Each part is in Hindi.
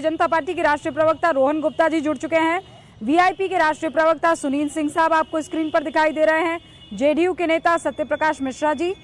जनता पार्टी के राष्ट्रीय प्रवक्ता रोहन गुप्ता जी जुड़ चुके हैं। वीआईपी के राष्ट्रीय प्रवक्ता सुनील सिंह साहब आपको स्क्रीन पर दिखाई दे रहे हैं। जेडीयू के नेता सत्यप्रकाश मिश्रा जी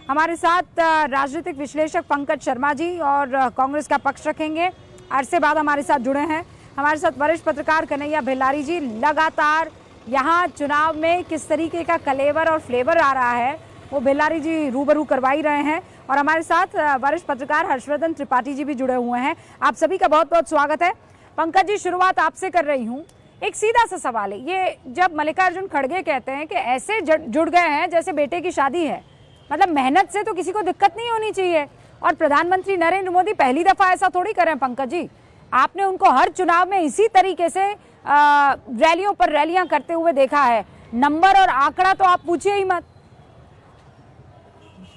हमारे साथ, राजनीतिक विश्लेषक पंकज शर्मा जी और कांग्रेस का पक्ष रखेंगे, अरसे बाद हमारे साथ जुड़े हैं। हमारे साथ वरिष्ठ पत्रकार कन्हैया बेल्लारी जी। लगातार यहाँ चुनाव में किस तरीके का कलेवर और फ्लेवर आ रहा है वो बेल्लारी जी रूबरू करवा ही रहे हैं। और हमारे साथ वरिष्ठ पत्रकार हर्षवर्धन त्रिपाठी जी भी जुड़े हुए हैं। आप सभी का बहुत बहुत स्वागत है। पंकज जी, शुरुआत आपसे कर रही हूँ। एक सीधा सा सवाल है, ये जब मल्लिकार्जुन खड़गे कहते हैं कि ऐसे जुड़ गए हैं जैसे बेटे की शादी है, मतलब मेहनत से तो किसी को दिक्कत नहीं होनी चाहिए। और प्रधानमंत्री नरेंद्र मोदी पहली दफा ऐसा थोड़ी करें पंकज जी, आपने उनको हर चुनाव में इसी तरीके से रैलियों पर रैलियां करते हुए देखा है। नंबर और आंकड़ा तो आप पूछिए ही मत।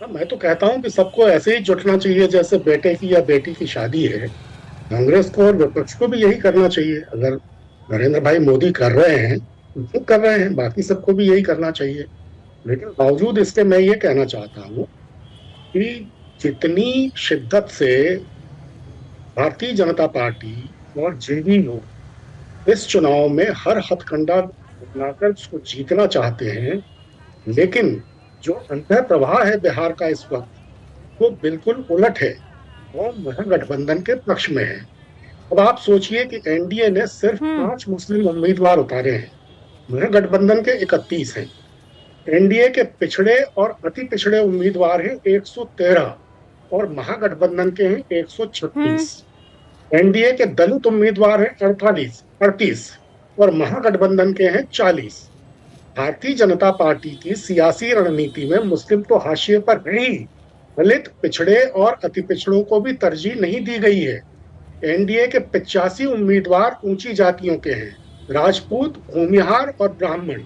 मैं तो कहता हूं कि सबको ऐसे ही जुटना चाहिए जैसे बेटे की या बेटी की शादी है। कांग्रेस को और विपक्ष को भी यही करना चाहिए। अगर नरेंद्र भाई मोदी कर रहे हैं तो कर रहे हैं, बाकी सबको भी यही करना चाहिए। लेकिन बावजूद इसके मैं ये कहना चाहता हूं कि जितनी शिद्दत से भारतीय जनता पार्टी और जेडीयू इस चुनाव में हर हथकंडा अपनाकर उसको जीतना चाहते हैं, लेकिन जो अंतः प्रवाह है बिहार का इस वक्त वो बिल्कुल उलट है और महागठबंधन के पक्ष में है। अब आप सोचिए कि एनडीए ने सिर्फ 5 मुस्लिम उम्मीदवार उतारे हैं, महागठबंधन के 31 हैं। एनडीए के पिछड़े और अति पिछड़े उम्मीदवार हैं 113 और महागठबंधन के हैं 136। एनडीए के दलित उम्मीदवार हैं 38 और महागठबंधन के हैं 40। भारतीय जनता पार्टी की सियासी रणनीति में मुस्लिम तो हाशिए पर नहीं, दलित, पिछड़े और अति पिछड़ों को भी तरजीह नहीं दी गई है। एनडीए के 85 उम्मीदवार ऊंची जातियों के हैं, राजपूत, भूमिहार और ब्राह्मण।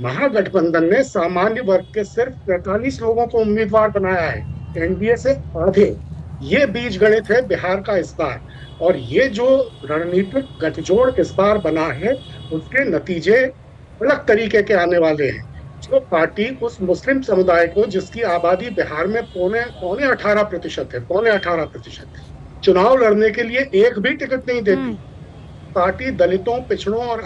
महागठबंधन ने सामान्य वर्ग के सिर्फ 43 लोगों को उम्मीदवार बनाया है, एनडीए से आधे। ये बीज गणित है बिहार का इस बार, और ये जो रणनीतिक गठजोड़ इस बार बना है उसके नतीजे अलग तरीके के आने वाले हैं। जो पार्टी उस मुस्लिम समुदाय को, जिसकी आबादी बिहार में पौने 18% है, पौने 18%, चुनाव लड़ने के लिए एक भी टिकट नहीं देती। पार्टी दलितों, पिछड़ों और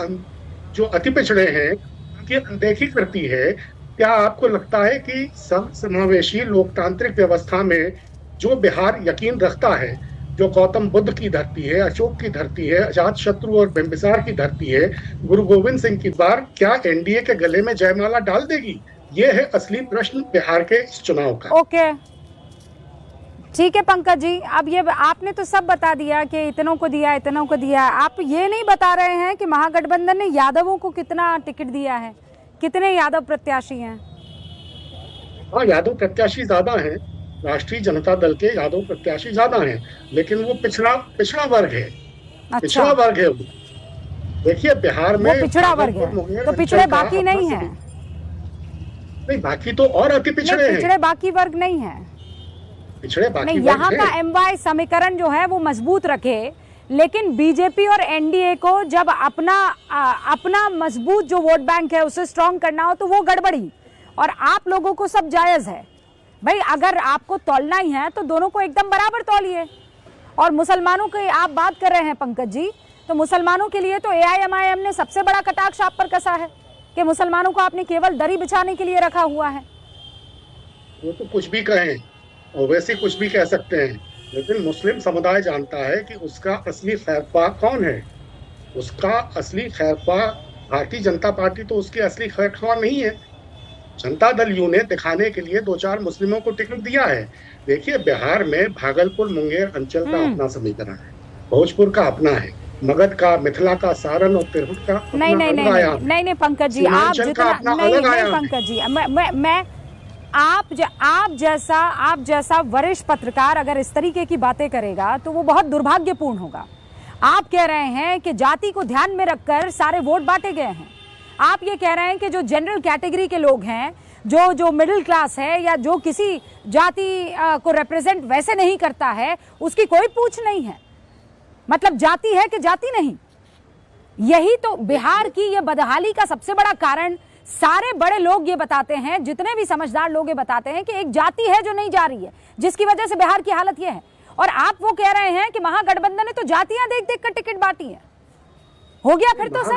जो अति पिछड़े हैं उनकी अनदेखी करती है। क्या आपको लगता है कि समावेशी लोकतांत्रिक व्यवस्था में जो बिहार यकीन रखता है, जो गौतम बुद्ध की धरती है, अशोक की धरती है, अजात शत्रु और बिंबिसार की धरती है, गुरु गोविंद सिंह की बार, क्या एनडीए के गले में जयमाला डाल देगी? ये है असली प्रश्न बिहार के इस चुनाव का। ओके, ठीक है पंकज जी, अब ये आपने तो सब बता दिया कि इतनों को दिया, इतनों को दिया। आप ये नहीं बता रहे हैं कि महागठबंधन ने यादवों को कितना टिकट दिया है, कितने यादव प्रत्याशी हैं? हाँ, यादव प्रत्याशी ज्यादा हैं, राष्ट्रीय जनता दल के यादव प्रत्याशी ज्यादा हैं, लेकिन वो पिछड़ा वर्ग है। अच्छा। पिछड़ा वर्ग है वो। देखिए बिहार में पिछड़ा वर्ग है तो पिछड़े बाकी नहीं है? नहीं, बाकी तो और अति पिछड़े हैं। पिछड़े बाकी वर्ग नहीं है, पिछड़े बाकी नहीं। यहाँ का एमवाई समीकरण जो है वो मजबूत रखे, लेकिन बीजेपी और एनडीए को जब अपना मजबूत जो वोट बैंक है उसे स्ट्रॉन्ग करना हो तो वो गड़बड़ी, और आप लोगों को सब जायज है भाई। अगर आपको तौलना ही है तो दोनों को एकदम बराबर तौलिए। और मुसलमानों की आप बात कर रहे हैं पंकज जी, तो मुसलमानों के लिए तो एआईएमआईएम ने सबसे बड़ा कटाक्ष आप पर कसा है कि मुसलमानों को आपने केवल दरी बिछाने के लिए रखा हुआ है। वो तो कुछ भी कहें और वैसे कुछ भी कह सकते हैं, लेकिन मुस्लिम समुदाय जानता है कि उसका असली खैरख्वाह कौन है। उसका असली खैरख्वाह भारतीय जनता पार्टी तो उसकी असली खैरख्वाह नहीं है। जनता दल यू ने दिखाने के लिए 2-4 मुस्लिमों को टिकट दिया है। देखिए बिहार में भागलपुर मुंगेर अंचल का अपना समीकरण है, भोजपुर का अपना है, मगध का, मिथिला का, सारण और तिरहुत का नहीं पंकज जी, आप जितना नहीं पंकज जी, मैं आप जैसा वरिष्ठ पत्रकार अगर इस तरीके की बातें करेगा तो वो बहुत दुर्भाग्यपूर्ण होगा। आप कह रहे हैं कि जाति को ध्यान में रखकर सारे वोट बांटे गए हैं। आप ये कह रहे हैं कि जो जनरल कैटेगरी के लोग हैं, जो मिडिल क्लास है या जो किसी जाति को रिप्रेजेंट वैसे नहीं करता है, उसकी कोई पूछ नहीं है। मतलब जाति है कि जाति नहीं। यही तो बिहार की ये बदहाली का सबसे बड़ा कारण सारे बड़े लोग ये बताते हैं, जितने भी समझदार लोग ये बताते हैं कि एक जाति है जो नहीं जा रही है, जिसकी वजह से बिहार की हालत ये है। और आप वो कह रहे हैं कि महागठबंधन ने तो जातियां देख देख कर टिकट बांटी है। हो गया फिर तो सर।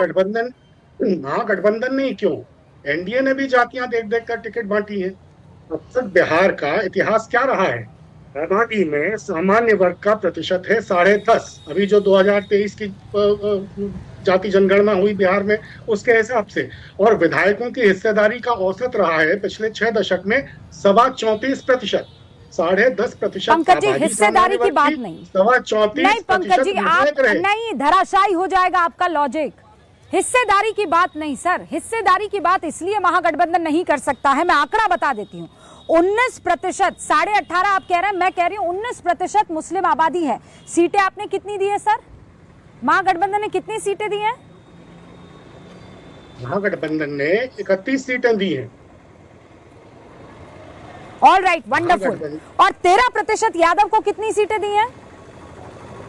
महागठबंधन नहीं, क्यों, एनडीए ने भी जातियां देख देख कर टिकट बांटी है। अब तक बिहार का इतिहास क्या रहा है? आबादी में सामान्य वर्ग का प्रतिशत है 10.5। अभी जो 2023 की जाति जनगणना हुई बिहार में, उसके हिसाब से, और विधायकों की हिस्सेदारी का औसत रहा है पिछले 6 दशक में 34%। 10.5%। पंकज जी, हिस्सेदारी की बात नहीं, 34%। नहीं पंकज जी, आप नहीं, धराशायी हो जाएगा आपका लॉजिक। हिस्सेदारी की बात नहीं सर, हिस्सेदारी की बात इसलिए महागठबंधन नहीं कर सकता है, मैं आंकड़ा बता देती हूँ। 19%, 18.5 आप कह रहे हैं, मैं कह रही हूँ 19% मुस्लिम आबादी है। सीटें आपने कितनी दी है सर? महागठबंधन ने कितनी सीटें दी हैं? महागठबंधन ने 31 सीटें दी हैं। All right, wonderful. और 13% यादव को कितनी सीटें दी हैं?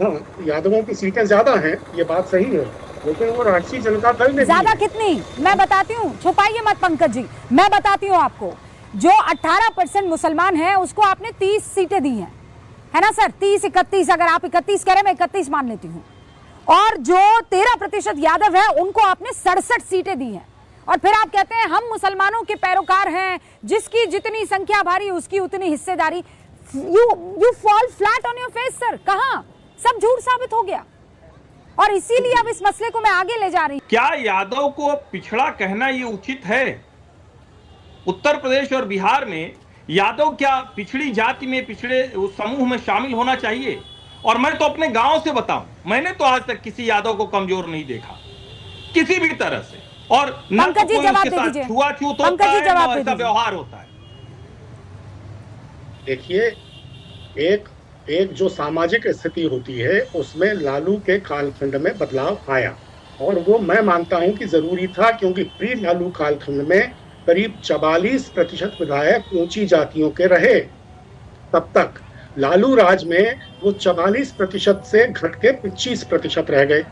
हाँ, यादवों की सीटें ज्यादा हैं, ये बात सही है, लेकिन वो राष्ट्रीय जनता दल ने ज्यादा कितनी, मैं बताती हूँ, छुपाइए मत पंकज जी, मैं बताती हूँ आपको। जो 18% मुसलमान है उसको आपने 30 सीटें दी हैं, है ना सर? 30, 31, अगर आप 31 करें मैं 31 मान लेती हूँ। और जो 13% यादव है उनको आपने 67 सीटें दी हैं। और फिर आप कहते हैं हम मुसलमानों के पैरोकार हैं, जिसकी जितनी संख्या भारी उसकी उतनी हिस्सेदारी। You fall flat on your face sir. कहां? सब झूठ साबित हो गया, और इसीलिए अब इस मसले को मैं आगे ले जा रही हूं। क्या यादव को पिछड़ा कहना ये उचित है? उत्तर प्रदेश और बिहार में यादव क्या पिछड़ी जाति में, पिछड़े उस समूह में शामिल होना चाहिए? और मैं तो अपने गांव से बताऊं, मैंने तो आज तक किसी यादव को कमजोर नहीं देखा किसी भी तरह से, और न तो कोई उसके साथ छुआछूत होता है, न ऐसा व्यवहार होता है। देखिए, एक जो सामाजिक स्थिति होती है उसमें लालू के कालखंड में बदलाव आया, और वो मैं मानता हूं कि जरूरी था, क्योंकि प्री लालू कालखंड में करीब 44% विधायक ऊंची जातियों के रहे। तब तक लालू राज में वो 44% से घट के 25% रह गए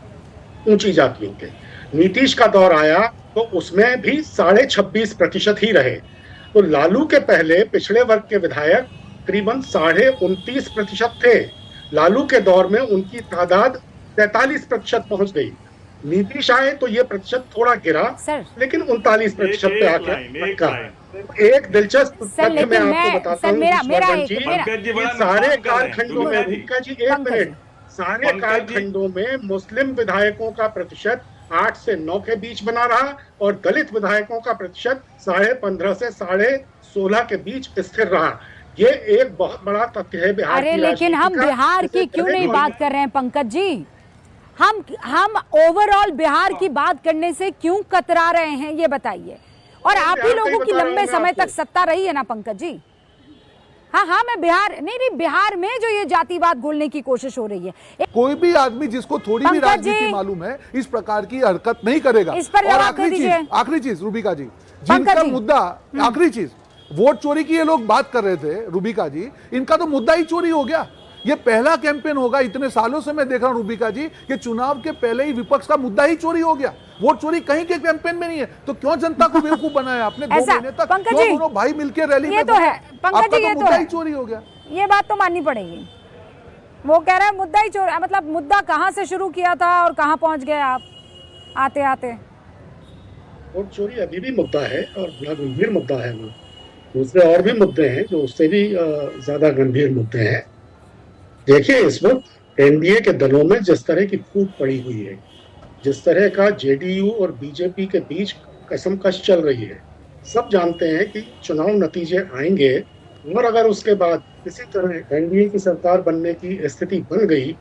ऊंची जातियों के। नीतीश का दौर आया तो उसमें भी 26.5% ही रहे। तो लालू के पहले पिछड़े वर्ग के विधायक करीबन 29.5% थे। लालू के दौर में उनकी तादाद 43% पहुंच गई। नीतीश आए तो ये प्रतिशत थोड़ा गिरा, लेकिन 39% पे आकर एक दिलचस्प तथ्य मैं आपको बताता हूँ, सारे कालखंडों में, रूबिका जी एक मिनट, सारे कालखंडों में मुस्लिम विधायकों का प्रतिशत 8 से 9 के बीच बना रहा, और दलित विधायकों का प्रतिशत 15.5 से 16.5 के बीच स्थिर रहा। ये एक बहुत बड़ा तथ्य है बिहार की। अरे लेकिन हम बिहार की क्यों नहीं बात कर रहे हैं पंकज जी? हम ओवरऑल बिहार की बात करने से क्यों कतरा रहे हैं, ये बताइए। और आप ही लोगों की लंबे समय तक सत्ता रही है ना पंकज जी। हाँ, मैं बिहार नहीं, बिहार में जो ये जातिवाद घोलने की कोशिश हो रही है, कोई भी आदमी जिसको थोड़ी भी राजनीति मालूम है इस प्रकार की हरकत नहीं करेगा। इस पर और आखिरी चीज रूबिका जी, जिनका मुद्दा, आखिरी चीज, वोट चोरी की ये लोग बात कर रहे थे रूबिका जी, इनका तो मुद्दा ही चोरी हो गया। ये पहला कैंपेन होगा, इतने सालों से मैं देख रहा हूं रूबिका जी, कि चुनाव के पहले ही विपक्ष का मुद्दा ही चोरी हो गया। वोट चोरी कहीं के कैंपेन में नहीं है, तो क्यों जनता को बेवकूफ बनाया आपने? 2 महीने तक दोनों भाई मिलकर रैली में, तो है पंकज जी, ये तो मुद्दा ही चोरी हो गया। ये बात तो माननी पड़ेगी। वो कह रहा है मुद्दा ही चोरी, मतलब मुद्दा कहां से शुरू किया था और कहां पहुंच गए आप आते आते? वोट चोरी अभी भी मुद्दा है, और बड़ा गंभीर मुद्दा है। वो दूसरे और भी मुद्दे हैं जो उससे भी ज्यादा गंभीर मुद्दे हैं। देखिए, इस वक्त एनडीए के दलों में जिस तरह की फूट पड़ी हुई है, जिस तरह का जेडीयू और बीजेपी के बीच कसमकश चल रही है, सब जानते हैं कि चुनाव नतीजे आएंगे, और अगर उसके बाद किसी तरह एनडीए की सरकार बनने की स्थिति बन गई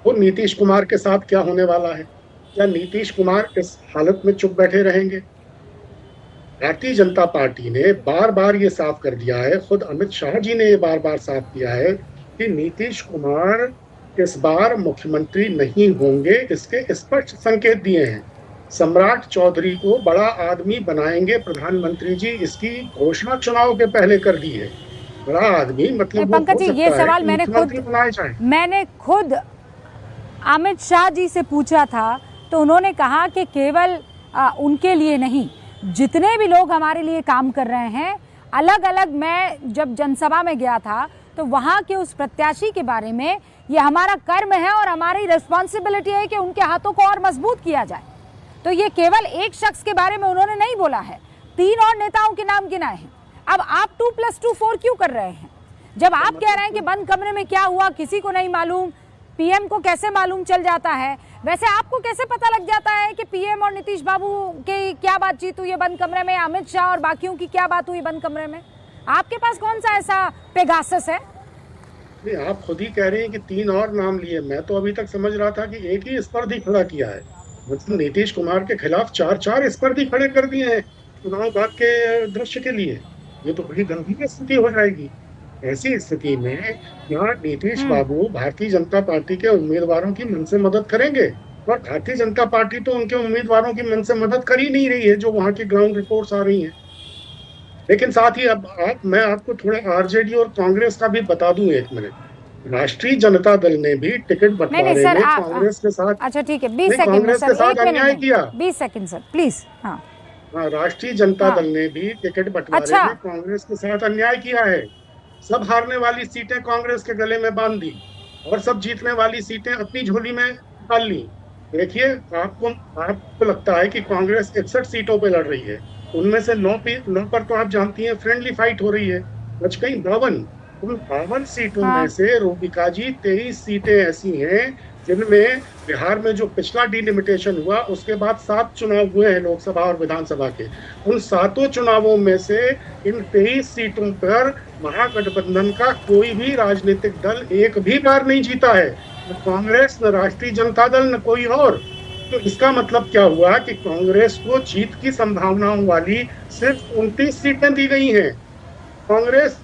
तो नीतीश कुमार के साथ क्या होने वाला है? क्या नीतीश कुमार इस हालत में चुप बैठे रहेंगे? भारतीय जनता पार्टी ने बार बार ये साफ कर दिया है, खुद अमित शाह जी ने ये बार बार साफ किया है कि नीतीश कुमार इस बार मुख्यमंत्री नहीं होंगे। इसके स्पष्ट संकेत दिए हैं। सम्राट चौधरी को बड़ा आदमी बनाएंगे प्रधानमंत्री जी, इसकी घोषणा चुनाव के पहले कर दी है। बड़ा आदमी मतलब पंकज जी, ये सवाल मैंने खुद अमित शाह जी से पूछा था, तो उन्होंने कहा कि केवल उनके लिए नहीं, जितने भी लोग हमारे लिए काम कर रहे हैं, अलग अलग, मैं जब जनसभा में गया था तो वहां के उस प्रत्याशी के बारे में ये हमारा कर्म है और हमारी रिस्पॉन्सिबिलिटी है कि उनके हाथों को और मजबूत किया जाए। तो ये केवल एक शख्स के बारे में उन्होंने नहीं बोला है, 3 और नेताओं के नाम गिनाए हैं। अब आप 2+2 4 क्यों कर रहे हैं? जब आप कह रहे हैं कि बंद कमरे में क्या हुआ किसी को नहीं मालूम, पीएम को कैसे मालूम चल जाता है, वैसे आपको कैसे पता लग जाता है कि पीएम और नीतीश बाबू की क्या बातचीत हुई है बंद कमरे में, अमित शाह और बाकियों की क्या बात हुई बंद कमरे में? आपके पास कौन सा ऐसा पेगासस है? नहीं, आप खुद ही कह रहे हैं कि 3 और नाम लिए। मैं तो अभी तक समझ रहा था कि एक ही स्पर्धी खड़ा किया है। मतलब नीतीश कुमार के खिलाफ 4 स्पर्धी खड़े कर दिए हैं चुनाव भाग के दृश्य के लिए। ये तो बड़ी गंभीर स्थिति हो जाएगी। ऐसी स्थिति में यहाँ नीतीश बाबू भारतीय जनता पार्टी के उम्मीदवारों की मन से मदद करेंगे, और भारतीय जनता पार्टी तो उनके उम्मीदवारों की मन से मदद कर ही नहीं रही है, जो वहाँ की ग्राउंड रिपोर्ट्स आ रही हैं। लेकिन साथ ही अब मैं आपको थोड़ा आरजेडी और कांग्रेस का भी बता दूं 1 मिनट। राष्ट्रीय जनता दल ने भी टिकट बंटवारे में कांग्रेस के साथ, अच्छा ठीक है, 20 सेकंड कांग्रेस के साथ अन्याय किया। 20 सेकंड सर प्लीज। हाँ, राष्ट्रीय जनता दल ने भी टिकट बंटवारे में कांग्रेस के साथ अन्याय किया है। सब हारने वाली सीटें कांग्रेस के गले में बांध दी और सब जीतने वाली सीटें अपनी झोली में डाल ली। देखिए, आपको लगता है कि कांग्रेस 61 सीटों पे लड़ रही है, उनमें से 9 पर तो आप जानती हैं फ्रेंडली फाइट हो रही है, बच गई 52। उन 52 सीटों में से रूबिका जी 23 सीटें ऐसी हैं जिनमें बिहार में जो पिछला डिलिमिटेशन हुआ उसके बाद 7 चुनाव हुए हैं लोकसभा और विधानसभा के। उन 7 चुनावों में से इन 23 सीटों पर महागठबंधन का कोई भी राजनीतिक दल एक भी बार नहीं जीता है, न कांग्रेस, न राष्ट्रीय जनता दल, न कोई और। तो इसका मतलब क्या हुआ कि कांग्रेस को जीत की संभावनाओं वाली सिर्फ 29 सीटें दी गई हैं। कांग्रेस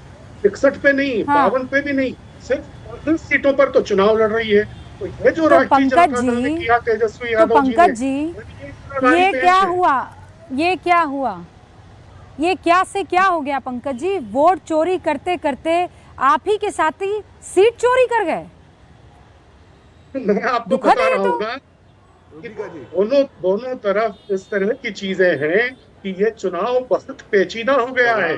61 पे नहीं, 52 पे भी नहीं, सिर्फ 29 सीटों पर तो चुनाव लड़ रही है। तो ये जो राष्ट्रीय जनता दल ने किया तेजस्वी यादव जी ने, पंकज जी ये क्या हुआ? ये क्या हुआ? ये क्या से क्या हो गया पंकज जी? वोट चोरी करते करते आप ही के साथी सीट चोरी कर गए। मैं आपको बता रहा हूँ ना, दोनों तरफ इस तरह की चीजें हैं कि ये चुनाव बहुत पेचीदा हो गया है।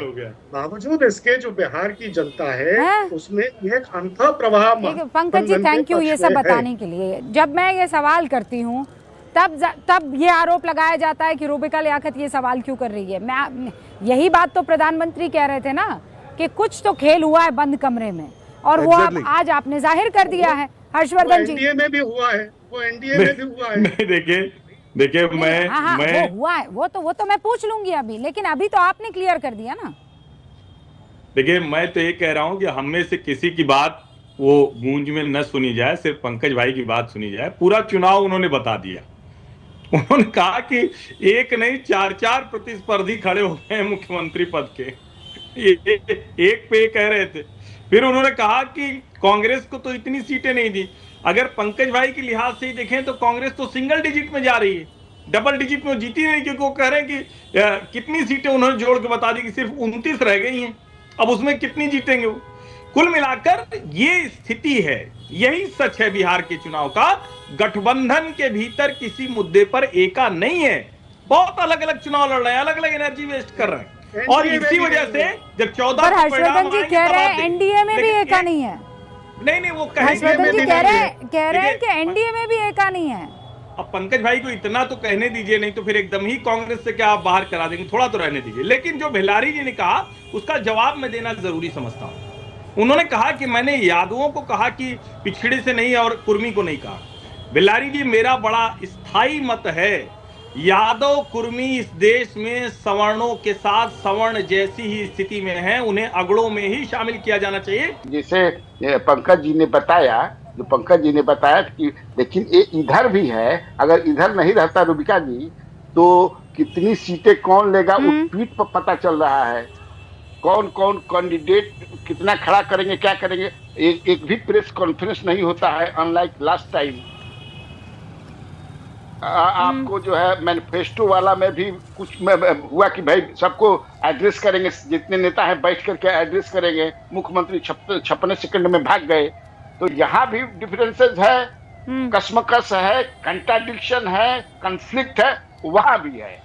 बावजूद इसके जो बिहार की जनता है उसमें एक अंतः प्रवाह। पंकज जी थैंक यू ये सब बताने के लिए। जब मैं ये सवाल करती हूँ तब ये आरोप लगाया जाता है कि रूबिका लियाकत ये सवाल क्यों कर रही है। मैं यही बात तो प्रधानमंत्री कह रहे थे ना कि कुछ तो खेल हुआ है बंद कमरे में, और वो आज आपने जाहिर कर दिया है। हर्षवर्धन जी, एनडीए में भी हुआ है, वो एनडीए में भी हुआ है। देखिए मैं वो हुआ है, वो तो मैं पूछ लूंगी अभी, लेकिन अभी तो आपने क्लियर कर दिया ना। देखिए मैं तो ये कह रहा हूं कि हम में से किसी की बात वो गूंज में न सुनी जाए, सिर्फ पंकज भाई की बात सुनी जाए। पूरा चुनाव उन्होंने बता दिया। उन्होंने कहा कि एक नहीं 4 प्रतिस्पर्धी खड़े हो गए हैं मुख्यमंत्री पद के, एक पे कह रहे थे। फिर उन्होंने कहा कि कांग्रेस को तो इतनी सीटें नहीं दी। अगर पंकज भाई के लिहाज से ही देखें तो कांग्रेस तो सिंगल डिजिट में जा रही है, डबल डिजिट में जीती नहीं, क्योंकि वो कह रहे हैं कि कितनी सीटें उन्होंने जोड़ के बता दी कि सिर्फ 29 रह गई हैं, अब उसमें कितनी जीतेंगे वो। कुल मिलाकर ये स्थिति है, यही सच है बिहार के चुनाव का। गठबंधन के भीतर किसी मुद्दे पर एका नहीं है, बहुत अलग अलग चुनाव लड़ रहे हैं, अलग अलग एनर्जी वेस्ट कर रहे हैं, और इसी वजह से जब 14 हर्षवर्धन जी कह रहे हैं एनडीए में भी एका नहीं है। नहीं वो हर्षवर्धन जी कह रहे हैं कि एनडीए में भी एका नहीं है। अब पंकज भाई को इतना तो कहने दीजिए, नहीं तो फिर एकदम ही कांग्रेस से क्या आप बाहर करा देंगे, थोड़ा तो रहने दीजिए। लेकिन जो भिलारी जी ने कहा उसका जवाब मैं देना जरूरी समझता हूं। उन्होंने कहा कि मैंने यादवों को कहा कि पिछड़े से नहीं और कुर्मी को नहीं कहा। भिलारी जी, मेरा बड़ा स्थायी मत है, यादव कुर्मी इस देश में सवर्णों के साथ सवर्ण जैसी ही स्थिति में हैं, उन्हें अगड़ों में ही शामिल किया जाना चाहिए। जैसे पंकज जी ने बताया, कि लेकिन ये इधर भी है, अगर इधर नहीं रहता रूबिका जी तो कितनी सीटें कौन लेगा उस ट्वीट पर पता चल रहा है। कौन कौन कैंडिडेट कितना खड़ा करेंगे, क्या करेंगे, एक भी प्रेस कॉन्फ्रेंस नहीं होता है, अनलाइक लास्ट टाइम। आपको जो है मैनिफेस्टो वाला में भी कुछ हुआ कि भाई सबको एड्रेस करेंगे, जितने नेता हैं बैठ करके एड्रेस करेंगे, मुख्यमंत्री 56 सेकंड में भाग गए। तो यहाँ भी डिफरेंसेस है, कसमकस है, कंट्राडिक्शन है, कन्फ्लिक्ट है, वहां भी है।